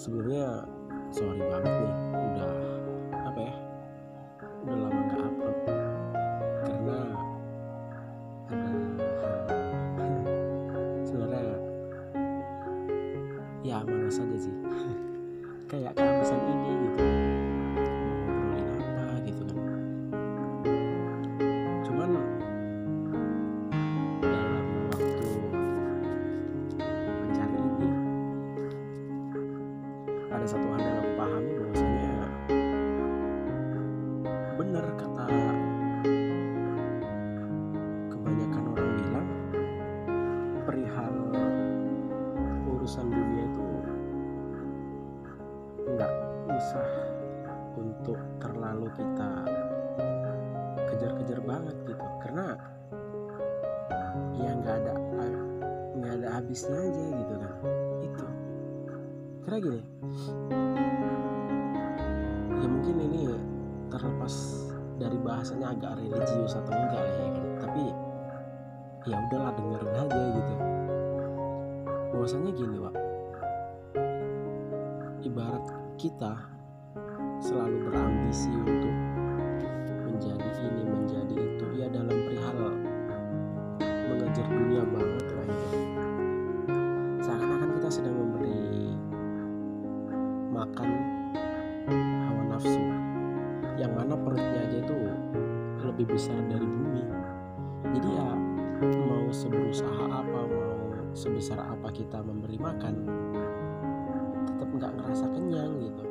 Sebelumnya sorry banget nih, udah apa ya, udah lama nggak upload karena ada hal sebenarnya ya malas aja sih. Kayak kehabisan ide gitu, mau ngobrolin apa gitu kan. Cuman dalam waktu mencari ide, ada satu hal yang aku pahami bahwasanya bener kata kebanyakan orang bilang, perihal urusan dunia itu nggak usah untuk terlalu kita kejar-kejar banget gitu, karena ya nggak ada habisnya aja gitu kan. Itu karena gini, ya mungkin ini terlepas dari bahasanya agak religius atau enggak lah ya kan, tapi ya udahlah, dengerin aja gitu. Bahwasanya gini Pak, ibarat kita selalu berambisi untuk menjadi ini menjadi itu, ya dalam perihal mengejar dunia banget lah gitu. Seakan-akan kita sedang memberi makan hawa nafsu, yang mana perutnya aja itu lebih besar dari bumi. Jadi ya mau seberusaha apa, mau sebesar apa kita memberi makan, tetap nggak ngerasa kenyang gitu.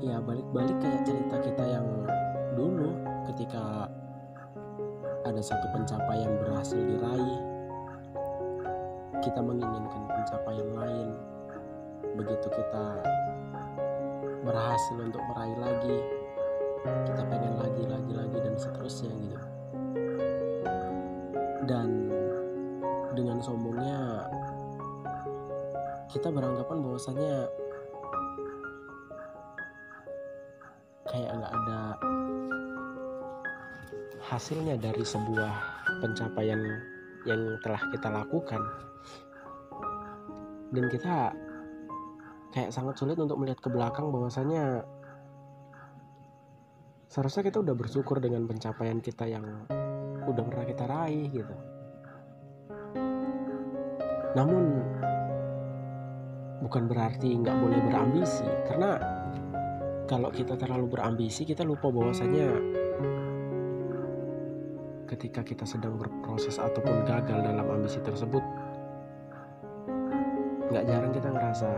Ya balik-balik kayak cerita kita yang dulu, ketika ada satu pencapaian berhasil diraih, kita menginginkan pencapaian lain. Begitu kita berhasil untuk meraih lagi, kita pengen lagi dan seterusnya gitu. Dan dengan sombongnya kita beranggapan bahwasanya kayak nggak ada hasilnya dari sebuah pencapaian yang telah kita lakukan, dan kita kayak sangat sulit untuk melihat ke belakang bahwasanya seharusnya kita udah bersyukur dengan pencapaian kita yang udah pernah kita raih gitu. Namun bukan berarti nggak boleh berambisi, karena kalau kita terlalu berambisi, kita lupa bahwasanya ketika kita sedang berproses ataupun gagal dalam ambisi tersebut, nggak jarang kita ngerasa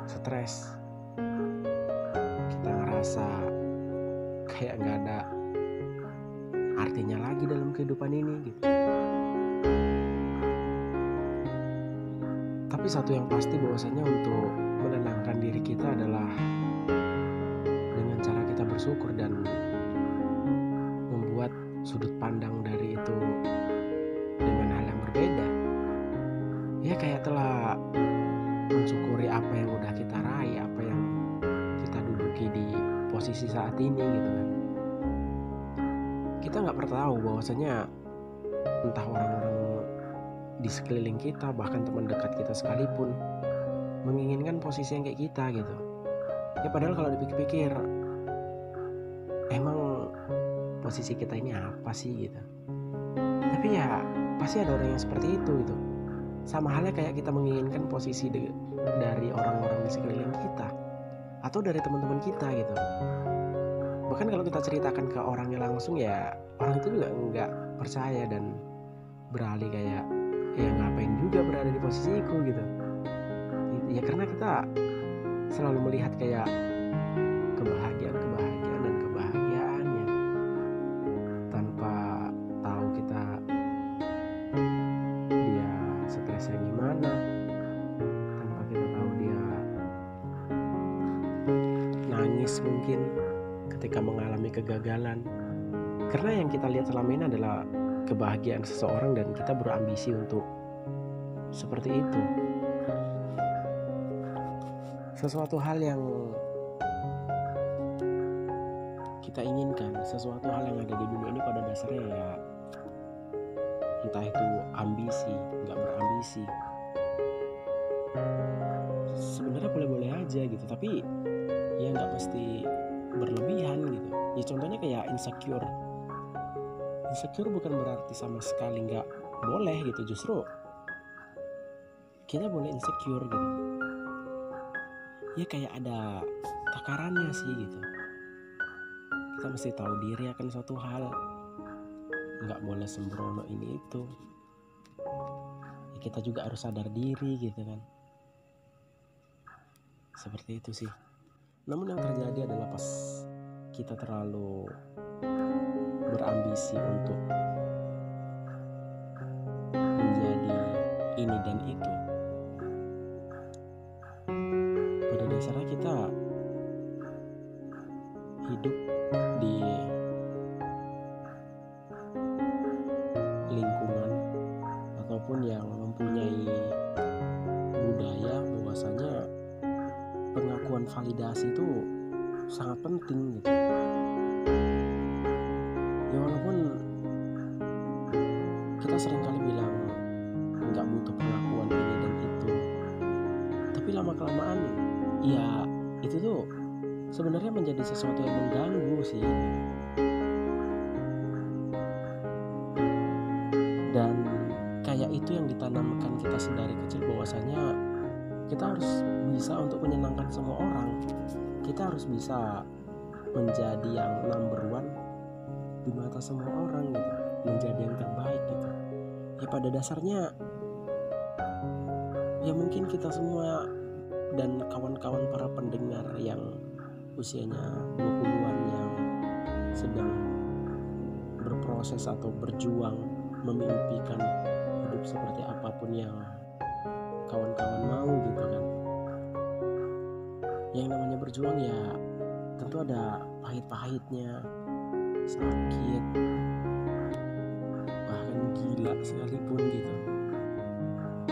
stres, kita ngerasa kayak nggak ada artinya lagi dalam kehidupan ini gitu. Tapi satu yang pasti bahwasanya untuk menenangkan diri kita adalah dengan cara kita bersyukur dan membuat sudut pandang dari itu dengan hal yang berbeda. Ya kayak telah mensyukuri apa yang udah kita raih, apa yang kita duduki di posisi saat ini gitu kan. Kita nggak pernah tahu bahwasanya entah orang-orang di sekeliling kita, bahkan teman dekat kita sekalipun, menginginkan posisi yang kayak kita gitu. Ya padahal kalau dipikir-pikir, emang posisi kita ini apa sih gitu. Tapi ya pasti ada orang yang seperti itu gitu. Sama halnya kayak kita menginginkan posisi dari orang-orang di sekeliling kita atau dari teman-teman kita gitu. Bahkan kalau kita ceritakan ke orangnya langsung, ya orang itu juga nggak percaya dan beralih kayak, ya ngapain juga berada di posisiku gitu. Ya karena kita selalu melihat kayak kebahagiaan dan kebahagiaannya, tanpa tahu kita dia stresnya gimana, tanpa kita tahu dia nangis mungkin ketika mengalami kegagalan. Karena yang kita lihat selama ini adalah kebahagiaan seseorang dan kita berambisi untuk seperti itu. Sesuatu hal yang kita inginkan, sesuatu hal yang ada di dunia ini pada dasarnya ya entah itu ambisi, nggak berambisi, aja gitu. Tapi ya nggak mesti berlebihan gitu. Ya contohnya kayak insecure bukan berarti sama sekali nggak boleh gitu, justru kita boleh insecure gitu. Ya kayak ada takarannya sih gitu. Kita mesti tahu diri akan suatu hal, nggak boleh sembrono ini itu. Ya kita juga harus sadar diri gitu kan. Seperti itu sih. Namun yang terjadi adalah pas kita terlalu berambisi untuk menjadi ini dan itu, pada dasarnya kita hidup di lingkungan ataupun yang mempunyai budaya bahwasanya pengakuan validasi itu sangat penting gitu. Ya walaupun kita seringkali bilang nggak butuh pengakuan ini dan itu, tapi lama-kelamaan ya itu tuh sebenarnya menjadi sesuatu yang mengganggu sih. Dan kayak itu yang ditanamkan kita dari kecil bahwasanya kita harus bisa untuk menyenangkan semua orang. Kita harus bisa menjadi yang number one di mata semua orang gitu, menjadi yang terbaik gitu. Ya pada dasarnya ya mungkin kita semua dan kawan-kawan para pendengar yang usianya 20-an yang sedang berproses atau berjuang memimpikan hidup seperti apapun yang kawan-kawan mau gitu kan. Yang namanya berjuang ya tentu ada pahit-pahitnya, sakit, bahkan gila sekalipun gitu.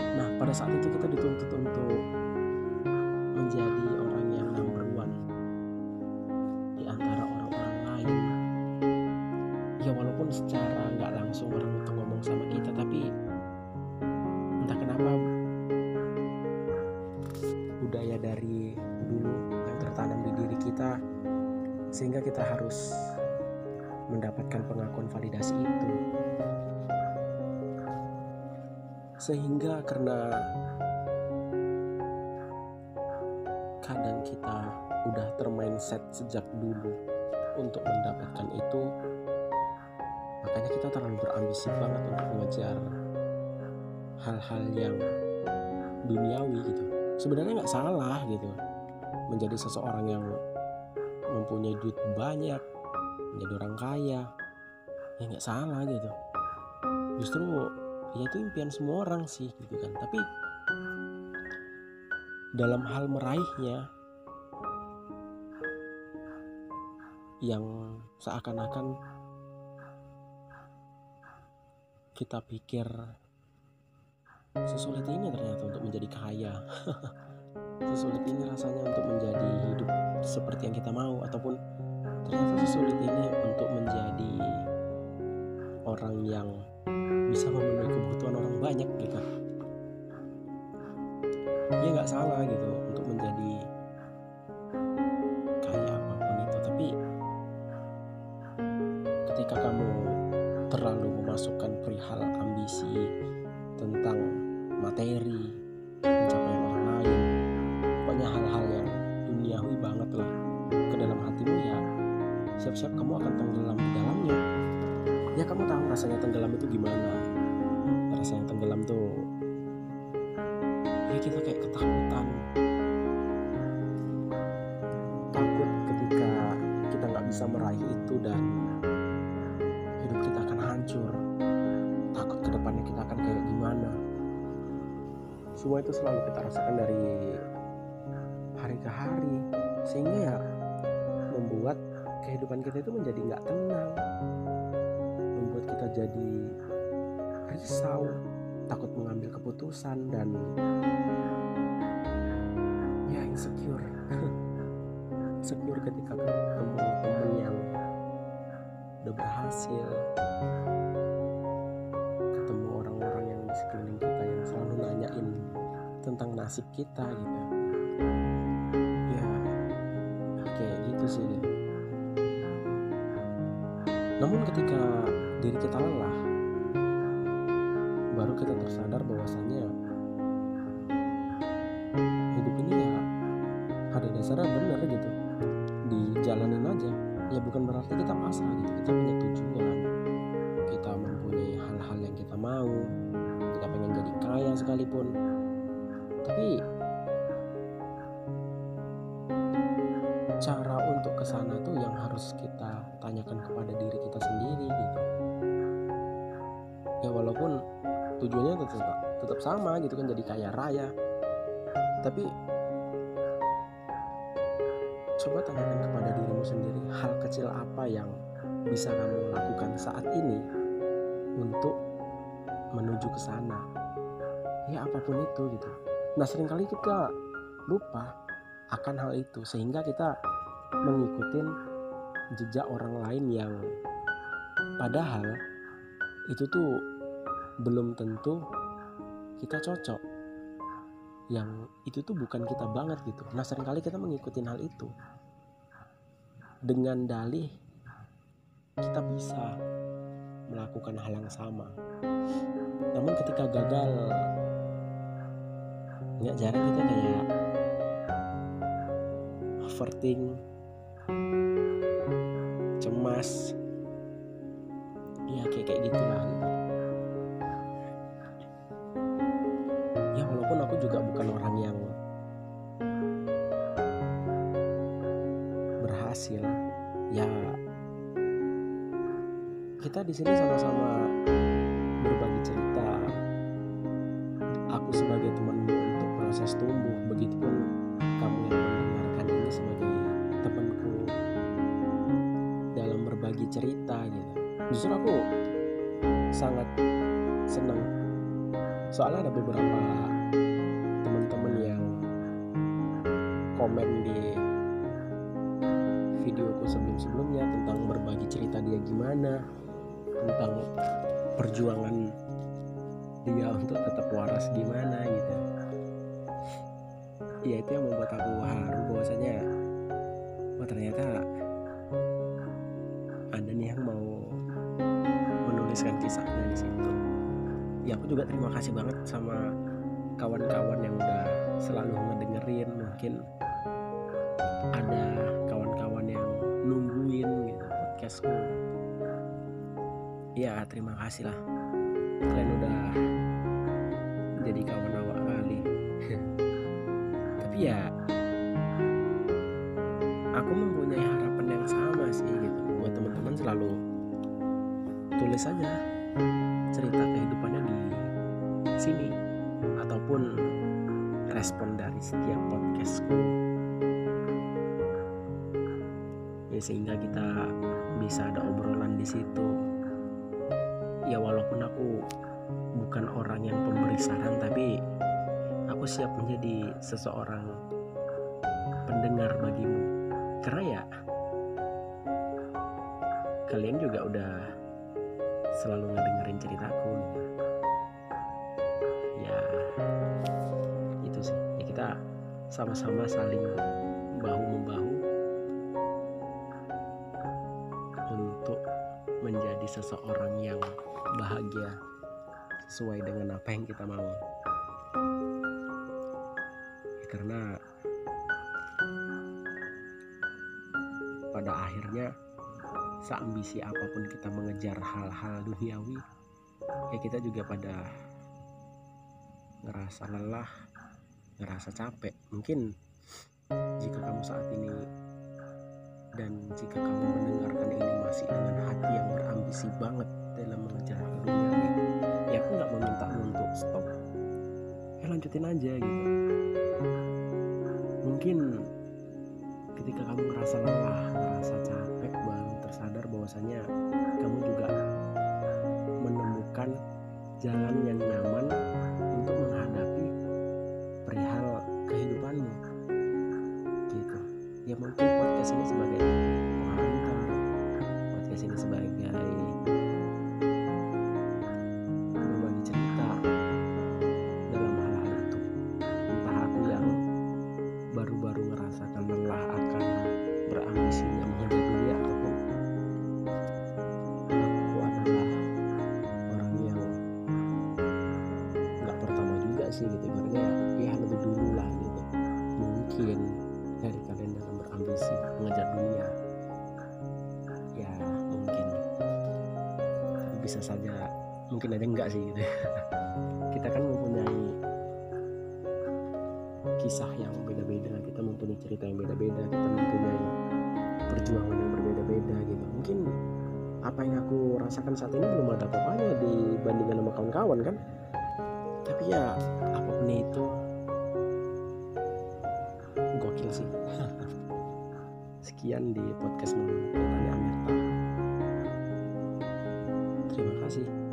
Nah pada saat itu kita dituntut untuk menjadi orang yang number one di antara orang-orang lain. Ya walaupun secara nggak langsung orang itu ngomong sama kita, tapi entah kenapa budaya dari dulu yang tertanam di diri kita sehingga kita harus mendapatkan pengakuan validasi itu. Sehingga karena kadang kita udah termindset sejak dulu untuk mendapatkan itu, makanya kita terlalu berambisi banget untuk mengejar hal-hal yang duniawi gitu. Sebenarnya nggak salah gitu menjadi seseorang yang mempunyai duit banyak, menjadi orang kaya, ya nggak salah gitu. Justru ya itu impian semua orang sih gitu kan. Tapi dalam hal meraihnya yang seakan-akan kita pikir sesulit ini ternyata untuk menjadi kaya. Sesulit ini rasanya untuk menjadi hidup seperti yang kita mau, ataupun ternyata sesulit ini untuk menjadi orang yang bisa memenuhi kebutuhan orang banyak gitu. Ya nggak salah gitu untuk menjadi kaya apapun itu, tapi ketika kamu terlalu memasukkan perihal ambisi tentang materi, pencapaian orang lain, pokoknya hal-hal yang duniawi banget lah ke dalam hatimu, ya siap-siap kamu akan tenggelam di dalamnya. Ya kamu tahu rasanya tenggelam itu gimana. Rasanya tenggelam tuh ya kita kayak ketakutan, takut ketika kita nggak bisa meraih itu dan hidup kita akan hancur, takut ke depannya kita akan kayak gimana. Semua itu selalu kita rasakan dari hari ke hari, sehingga ya membuat kehidupan kita itu menjadi nggak tenang, membuat kita jadi risau, takut mengambil keputusan, dan ya insecure. Insecure ketika ketemu temen yang udah berhasil, ketemu orang-orang yang di sekeliling kita yang selalu nanyain tentang nasib kita gitu. Ya kayak gitu sih gitu. Namun ketika diri kita lelah, baru kita tersadar bahwasannya hidup ini ya pada dasarnya benar gitu, dijalanin aja. Ya bukan berarti kita pasrah gitu, kita punya tujuan, kita mempunyai hal-hal yang kita mau, kita pengen jadi kaya sekalipun. Tapi cara untuk kesana tuh yang harus kita tanyakan kepada diri kita sendiri gitu. Ya walaupun tujuannya tetap sama gitu kan, jadi kaya raya, tapi coba tanyakan kepada dirimu sendiri, hal kecil apa yang bisa kamu lakukan saat ini untuk menuju ke sana. Ya apapun itu gitu. Nah seringkali kita lupa akan hal itu, sehingga kita mengikuti jejak orang lain yang padahal itu tuh belum tentu kita cocok, yang itu tuh bukan kita banget gitu. Nah seringkali kita mengikuti hal itu dengan dalih kita bisa melakukan hal yang sama. Namun ketika gagal, nggak jarang kita kayak overthink, cemas, ya kayak gitulah gitu. Ya walaupun aku juga bukan orang yang berhasil, ya kita di sini sama-sama berbagi cerita. Aku sebagai temanmu untuk proses tumbuh, begitupun kamu yang mendengarkan ini sebagai temanku dalam berbagi cerita gitu. Justru aku sangat senang, soalnya ada beberapa teman-teman yang komen di videoku sebelum-sebelumnya tentang berbagi cerita dia gimana, tentang perjuangan dia untuk tetap waras gimana gitu. Ya itu yang membuat aku haru bahwasanya ternyata ada nih yang mau menuliskan kisahnya di situ. Ya aku juga terima kasih banget sama kawan-kawan yang udah selalu ngedengerin. Mungkin ada kawan-kawan yang nungguin gitu podcastku. Ya terima kasih lah, kalian udah jadi kawan awal kali. Tapi ya aku mempunyai harapan yang sama sih gitu. Buat teman-teman selalu tulis aja cerita kehidupannya di sini, ataupun respon dari setiap podcastku, ya sehingga kita bisa ada obrolan di situ. Ya walaupun aku bukan orang yang pemberi saran, tapi aku siap menjadi seseorang pendengar bagimu. Karena ya kalian juga udah selalu ngedengerin ceritaku gitu. Ya itu sih, ya kita sama-sama saling bahu-membahu untuk menjadi seseorang yang bahagia sesuai dengan apa yang kita mau. Ya, karena pada akhirnya seambisi apapun kita mengejar hal-hal duniawi, ya kita juga pada ngerasa lelah, ngerasa capek. Mungkin jika kamu saat ini dan jika kamu mendengarkan ini masih dengan hati yang berambisi banget dalam mengejar hal duniawi, ya aku gak memintamu untuk stop, ya lanjutin aja gitu. Mungkin ketika kamu ngerasa lelah, ngerasa capek, baru tersadar bahwasanya kamu juga menemukan jalan yang nyaman untuk menghadapi perihal kehidupanmu gitu. Ya mungkin podcast ini sebagai pengalaman, podcast ini sebagai berbagi cerita dalam hal-hal itu. Entah aku yang mungkin dari kalian dalam berambisi mengejar dunia, ya mungkin, tapi bisa saja mungkin aja enggak sih gitu. Kita kan mempunyai kisah yang beda-beda, kita mempunyai cerita yang beda-beda, kita mempunyai perjuangan yang berbeda-beda gitu. Mungkin apa yang aku rasakan saat ini belum ada apa-apanya dibandingkan sama kawan-kawan kan, tapi ya apapun itu gokil sih. Sekian di podcast Petani Amirta. Terima kasih.